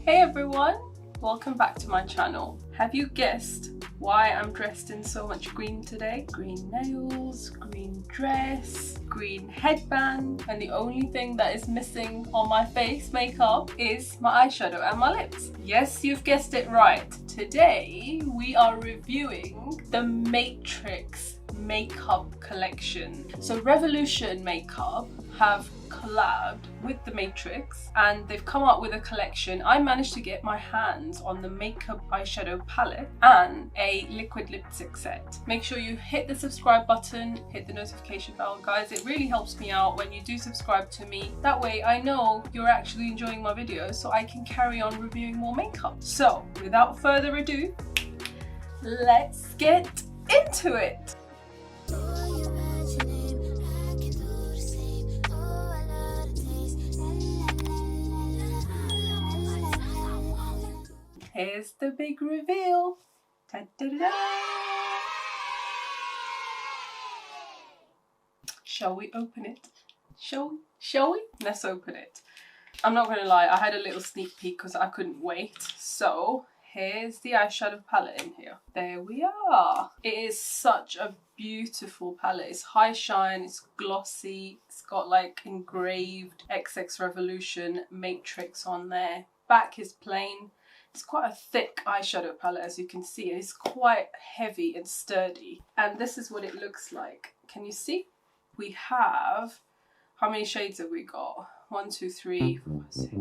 Hey everyone, welcome back to my channel. Have you guessed why I'm dressed in so much green today? Green nails, green dress, green headband, and the only thing that is missing on my face makeup is my eyeshadow and my lips. Yes, you've guessed it right. Today we are reviewing the Matrix makeup collection. So Revolution Makeup have collabed with the Matrix and they've come up with a collection. I managed to get my hands on the makeup eyeshadow palette and a liquid lipstick set. Make sure you hit the subscribe button, hit the notification bell, guys. It really helps me out when you do subscribe to me. That way I know you're actually enjoying my videos so I can carry on reviewing more makeup. So without further ado, let's get into it. Here's the big reveal. Da-da-da-da. Shall we open it? Shall we? Let's open it. I'm not gonna lie, I had a little sneak peek because I couldn't wait. So here's the eyeshadow palette in here. There we are. It is such a beautiful palette. It's high shine, it's glossy, it's got like engraved XX Revolution Matrix on there. Back is plain. It's quite a thick eyeshadow palette, as you can see, and it's quite heavy and sturdy. And this is what it looks like. Can you see? We have, how many shades have we got? 1, 2, 3, 4, 5, 6.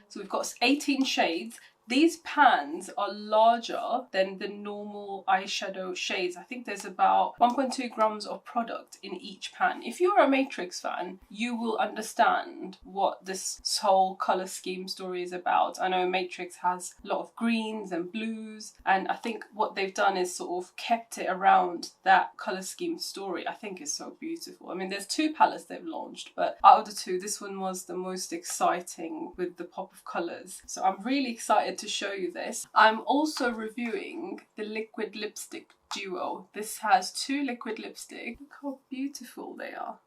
So we've got 18 shades. These pans are larger than the normal eyeshadow shades. I think there's about 1.2 grams of product in each pan. If you're a Matrix fan, you will understand what this whole color scheme story is about. I know Matrix has a lot of greens and blues, and I think what they've done is sort of kept it around that color scheme story. I think it's so beautiful. I mean, there's 2 palettes they've launched, but out of the 2, this one was the most exciting with the pop of colors. So I'm really excited to show you this. I'm also reviewing the liquid lipstick duo. This has 2 liquid lipsticks. Look how beautiful they are.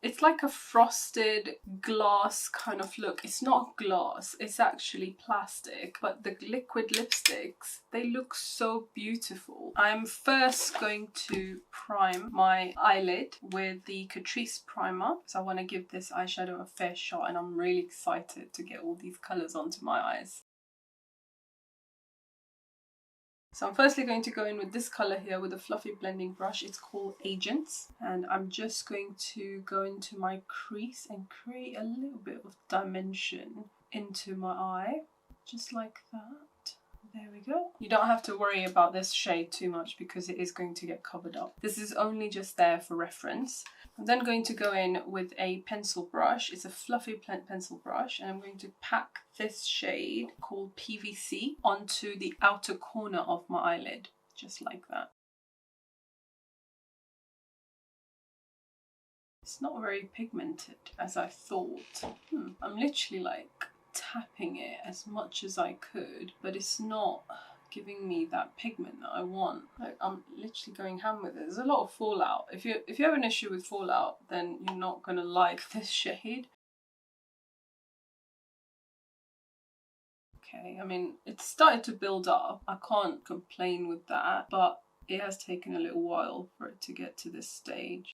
It's like a frosted glass kind of look. It's not glass, it's actually plastic, but the liquid lipsticks, they look so beautiful. I'm first going to prime my eyelid with the Catrice primer, so I want to give this eyeshadow a fair shot, and I'm really excited to get all these colours onto my eyes. So I'm firstly going to go in with this colour here with a fluffy blending brush. It's called Agents, and I'm just going to go into my crease and create a little bit of dimension into my eye, just like that. There we go. You don't have to worry about this shade too much because it is going to get covered up. This is only just there for reference. I'm then going to go in with a pencil brush. It's a fluffy pencil brush, and I'm going to pack this shade called PVC onto the outer corner of my eyelid, just like that. It's not very pigmented as I thought. I'm literally like tapping it as much as I could, but it's not giving me that pigment that I want. Like, I'm literally going ham with it. There's a lot of fallout. If you have an issue with fallout, then you're not gonna like this shade. Okay, I mean, it's started to build up. I can't complain with that, but it has taken a little while for it to get to this stage.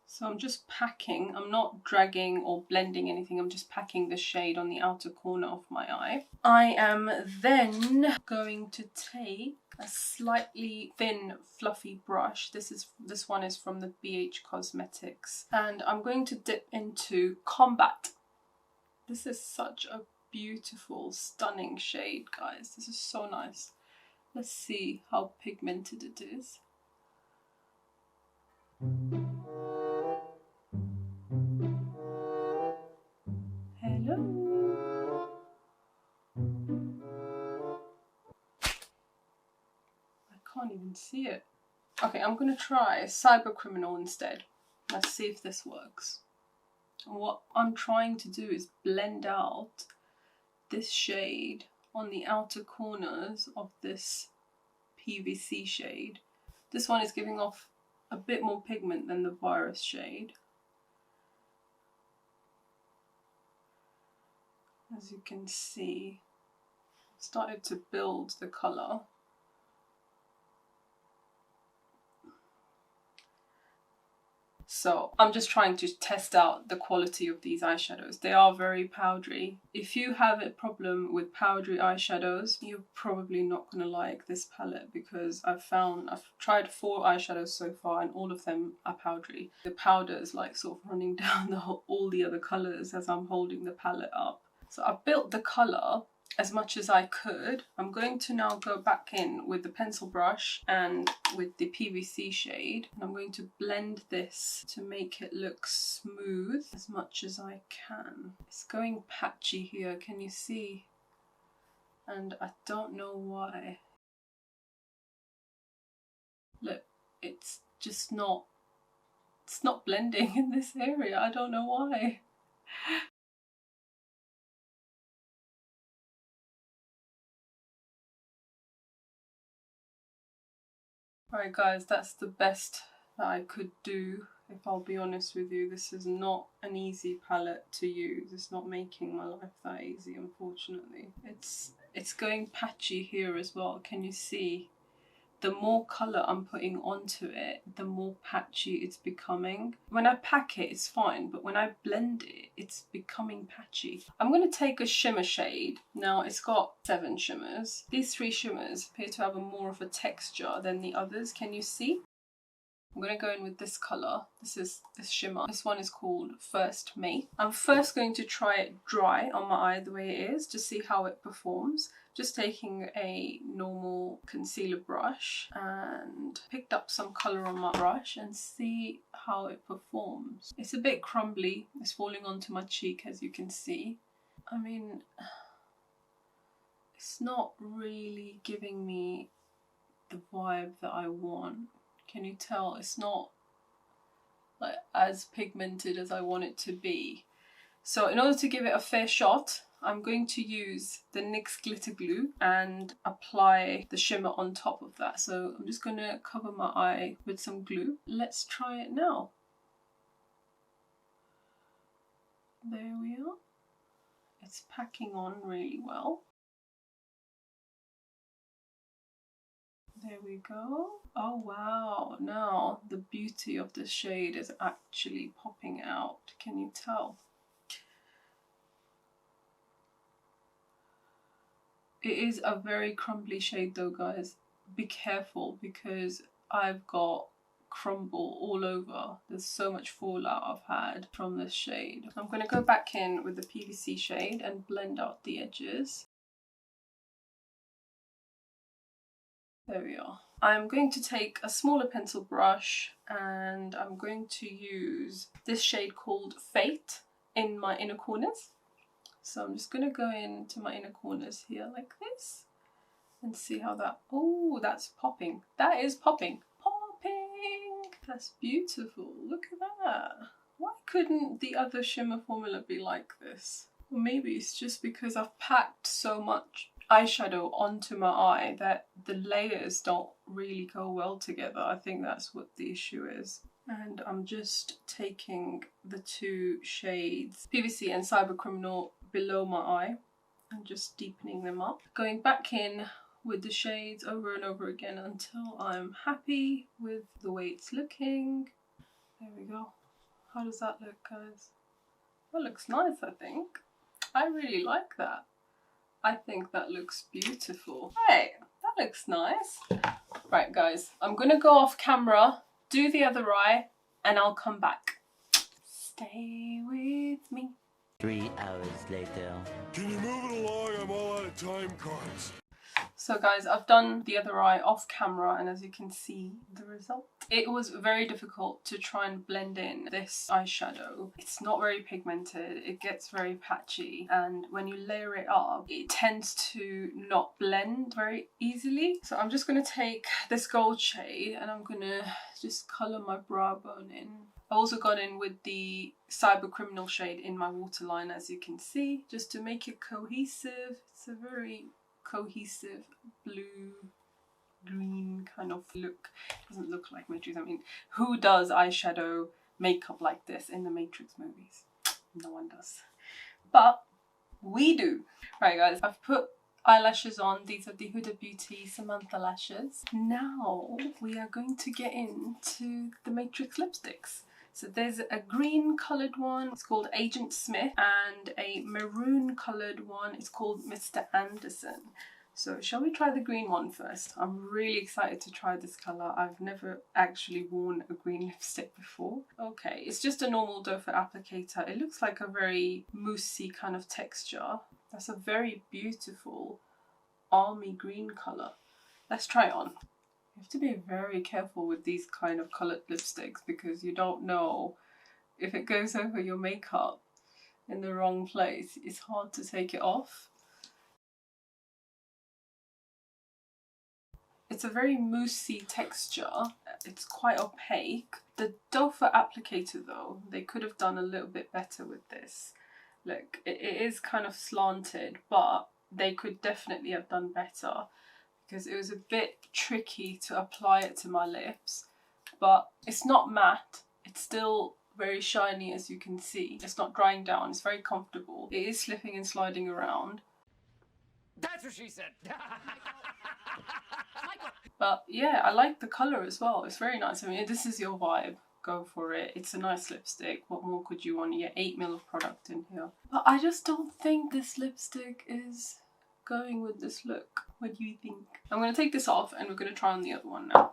So I'm just packing, I'm not dragging or blending anything, I'm just packing the shade on the outer corner of my eye. I am then going to take a slightly thin fluffy brush. This one is from the BH Cosmetics, and I'm going to dip into Combat. This is such a beautiful, stunning shade, guys. This is so nice. Let's see how pigmented it is. Hello. I can't even see it. Okay, I'm gonna try Cyber Criminal instead. Let's see if this works. What I'm trying to do is blend out this shade on the outer corners of this PVC shade. This one is giving off a bit more pigment than the virus shade. As you can see, I've started to build the colour. So I'm just trying to test out the quality of these eyeshadows. They are very powdery. If you have a problem with powdery eyeshadows, you're probably not going to like this palette, because I've tried 4 eyeshadows so far and all of them are powdery. The powder is like sort of running down all the other colours as I'm holding the palette up. So I've built the colour as much as I could. I'm going to now go back in with the pencil brush and with the PVC shade, and I'm going to blend this to make it look smooth as much as I can. It's going patchy here, can you see? And I don't know why. Look, it's just not, it's not blending in this area. I don't know why. Alright guys, that's the best that I could do, if I'll be honest with you. This is not an easy palette to use. It's not making my life that easy, unfortunately. It's going patchy here as well, can you see? The more colour I'm putting onto it, the more patchy it's becoming. When I pack it, it's fine, but when I blend it, it's becoming patchy. I'm going to take a shimmer shade. Now, it's got 7 shimmers. These 3 shimmers appear to have more of a texture than the others. Can you see? I'm going to go in with this colour. This is this shimmer. This one is called First Mate. I'm first going to try it dry on my eye the way it is, to see how it performs. Just taking a normal concealer brush and picked up some colour on my brush and see how it performs. It's a bit crumbly. It's falling onto my cheek, as you can see. I mean, it's not really giving me the vibe that I want. Can you tell? It's not like as pigmented as I want it to be. So in order to give it a fair shot, I'm going to use the NYX glitter glue and apply the shimmer on top of that. So I'm just going to cover my eye with some glue. Let's try it now. There we are. It's packing on really well. There we go. Oh wow, now the beauty of the shade is actually popping out. Can you tell? It is a very crumbly shade though, guys. Be careful, because I've got crumble all over. There's so much fallout I've had from this shade. I'm going to go back in with the PVC shade and blend out the edges. There we are. I'm going to take a smaller pencil brush and I'm going to use this shade called Fate in my inner corners. So I'm just going to go into my inner corners here like this and see how that, oh, that's popping. That is popping. Popping! That's beautiful. Look at that. Why couldn't the other shimmer formula be like this? Well, maybe it's just because I've packed so much eyeshadow onto my eye that the layers don't really go well together. I think that's what the issue is. And I'm just taking the 2 shades, PVC and Cyber Criminal, below my eye and just deepening them up. Going back in with the shades over and over again until I'm happy with the way it's looking. There we go. How does that look, guys? That looks nice, I think. I really like that. I think that looks beautiful. Hey, that looks nice. Right, guys, I'm gonna go off camera, do the other eye, and I'll come back. Stay with me. 3 hours later. Can you move it along? I'm all out of time cards. So guys, I've done the other eye off camera, and as you can see the result. It was very difficult to try and blend in this eyeshadow. It's not very pigmented, it gets very patchy, and when you layer it up, it tends to not blend very easily. So I'm just going to take this gold shade and I'm going to just colour my brow bone in. I've also gone in with the Cyber Criminal shade in my waterline, as you can see, just to make it cohesive. It's a very cohesive blue green kind of look. Doesn't look like Matrix. I mean, who does eyeshadow makeup like this in the Matrix movies? No one does. But we do. Right guys, I've put eyelashes on. These are the Huda Beauty Samantha lashes. Now we are going to get into the Matrix lipsticks. So there's a green coloured one, it's called Agent Smith, and a maroon coloured one, it's called Mr. Anderson. So shall we try the green one first? I'm really excited to try this colour. I've never actually worn a green lipstick before. Okay, it's just a normal doe foot applicator. It looks like a very moussey kind of texture. That's a very beautiful army green colour. Let's try it on. You have to be very careful with these kind of coloured lipsticks because you don't know if it goes over your makeup in the wrong place. It's hard to take it off. It's a very moussey texture. It's quite opaque. The doe foot applicator though, they could have done a little bit better with this. Look, it is kind of slanted, but they could definitely have done better because it was a bit tricky to apply it to my lips. But it's not matte, it's still very shiny as you can see. It's not drying down, it's very comfortable. It is slipping and sliding around. That's what she said. But yeah, I like the colour as well. It's very nice. I mean, this is your vibe. Go for it. It's a nice lipstick. What more could you want? You get 8 ml of product in here. But I just don't think this lipstick is going with this look. What do you think? I'm going to take this off and we're going to try on the other one now.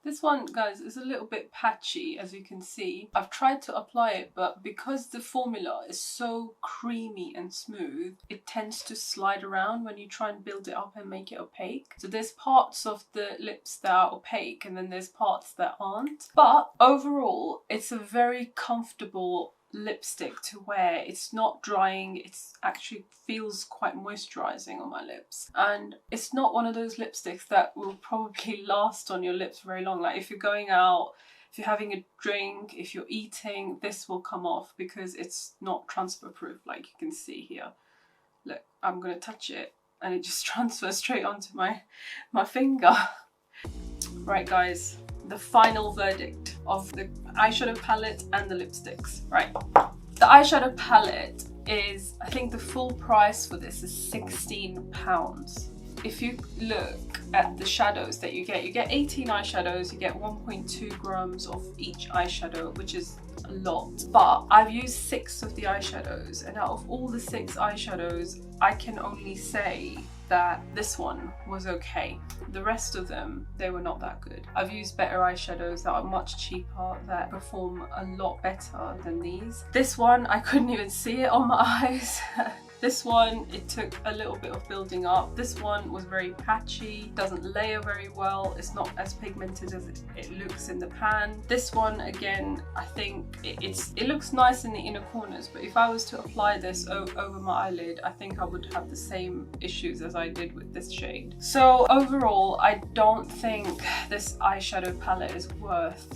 This one, guys, is a little bit patchy, as you can see. I've tried to apply it, but because the formula is so creamy and smooth, it tends to slide around when you try and build it up and make it opaque. So there's parts of the lips that are opaque and then there's parts that aren't. But overall, it's a very comfortable lipstick to wear. It's not drying, it's actually feels quite moisturizing on my lips, and it's not one of those lipsticks that will probably last on your lips very long. Like if you're going out, if you're having a drink, if you're eating, this will come off because it's not transfer proof, like you can see here. Look, I'm gonna touch it and it just transfers straight onto my finger. Right guys, the final verdict of the eyeshadow palette and the lipsticks. Right, the eyeshadow palette is, I think the full price for this is £16. If you look at the shadows that you get 18 eyeshadows, you get 1.2 grams of each eyeshadow, which is a lot. But I've used 6 of the eyeshadows, and out of all the 6 eyeshadows, I can only say that this one was okay. The rest of them, they were not that good. I've used better eyeshadows that are much cheaper, that perform a lot better than these. This one, I couldn't even see it on my eyes. This one, it took a little bit of building up. This one was very patchy, doesn't layer very well. It's not as pigmented as it looks in the pan. This one, again, I think it looks nice in the inner corners, but if I was to apply this over my eyelid, I think I would have the same issues as I did with this shade. So overall, I don't think this eyeshadow palette is worth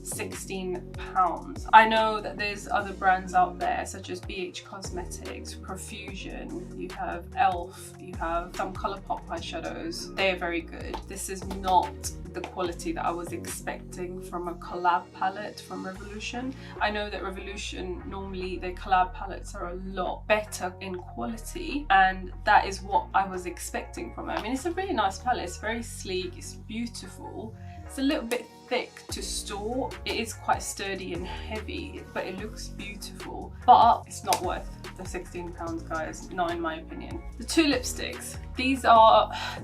£16. I know that there's other brands out there such as BH Cosmetics, Profusion, you have ELF, you have some Colourpop eyeshadows. They're very good. This is not the quality that I was expecting from a collab palette from Revolution. I know that Revolution, normally their collab palettes are a lot better in quality, and that is what I was expecting from it. I mean, it's a really nice palette. It's very sleek, it's beautiful. It's a little bit thick to store. It is quite sturdy and heavy, but it looks beautiful. But it's not worth the £16, guys, not in my opinion. The 2 lipsticks,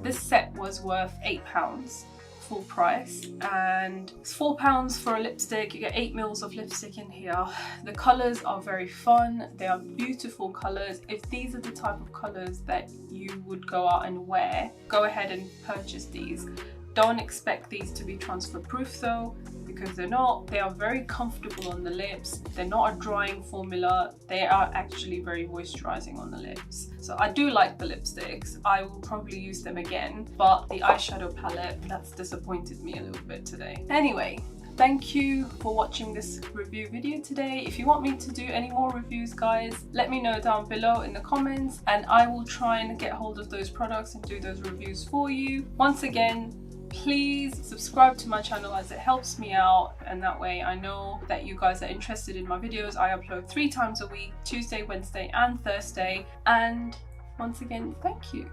this set was worth £8 full price, and it's £4 for a lipstick. You get 8 mils of lipstick in here. The colours are very fun, they are beautiful colours. If these are the type of colours that you would go out and wear, go ahead and purchase these. Don't expect these to be transfer proof though, because they're not. They are very comfortable on the lips. They're not a drying formula. They are actually very moisturizing on the lips. So I do like the lipsticks. I will probably use them again, but the eyeshadow palette, that's disappointed me a little bit today. Anyway, Thank you for watching this review video today. If you want me to do any more reviews, guys, let me know down below in the comments and I will try and get hold of those products and do those reviews for you. Once again, please subscribe to my channel as it helps me out, and that way I know that you guys are interested in my videos. I upload 3 times a week, Tuesday, Wednesday and Thursday. And once again, thank you.